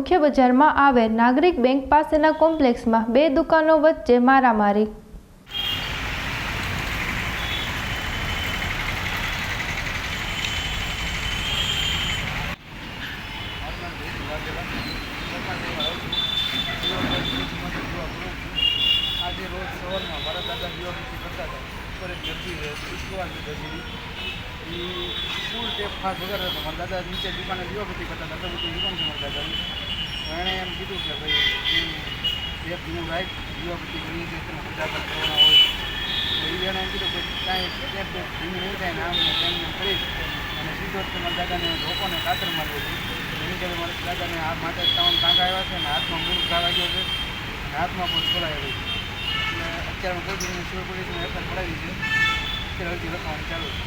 મુખ્ય બજારમાં આવેલ નાગરિક બેંક પાસેના કોમ્પ્લેક્સમાં બે દુકાનો વચ્ચે મારામારી। आज रोज सवार में मारा दादा जीवामृति करता था पर एक गर्दी फूल टेप खास वगैरह तो मारा दादा नीचे दुकान जीवामृति करता था तब दुकान से मारा दादा मैंने एम कीधु कि भाई एक दिन राइट जीवामृति करी प्रजा पर करवाना हो तो ये एम कीधु कि कहीं टेप धीमी नहीं थाय नाम करी सीधो मारा दादा ने लोगों ने कातर मारी थी एनी जगह मारा दादा ने हाथ माथे तमाम टाँगा आया है हाथ में मूल घा वाग्यो है हाथ में पण छोड़ाई रही અત્યારે કોઈ સિવિલ પોલીસને એફઆઈઆર પડાવી છે અત્યારે હજી લખવાનું ચાલુ છે।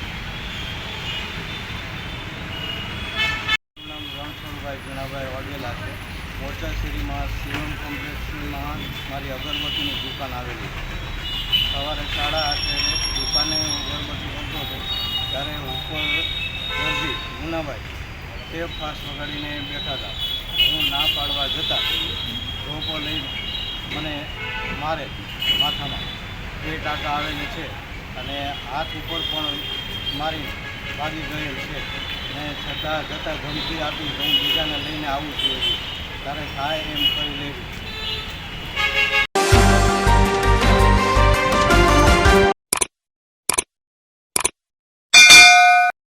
નામ રણછોડભાઈ જણાભાઈ વાઘેલા છે। મોરચા શેરીમાં શિવમ કોમ્પ્લેક્સમાં મારી અગરબત્તીની દુકાન આવેલી છે। સવારે 8:30 દુકાને અગરબત્તી કરતો હતો ત્યારે ઉપર દરજી મુનાભાઈ ટેપ ફાસ્ટ વગાડીને બેઠા હતા। હું ના પાડવા જતાં ધોકો લઈ મને મારે માથામાં 2 ટાંકા આવેલી છે અને હાથ ઉપર પણ મારી ભાગી ગયેલ છે ને છતાં ધમકી આપી તો હું બીજાને લઈને આવું છું તારે થાય એમ કરી લેવી।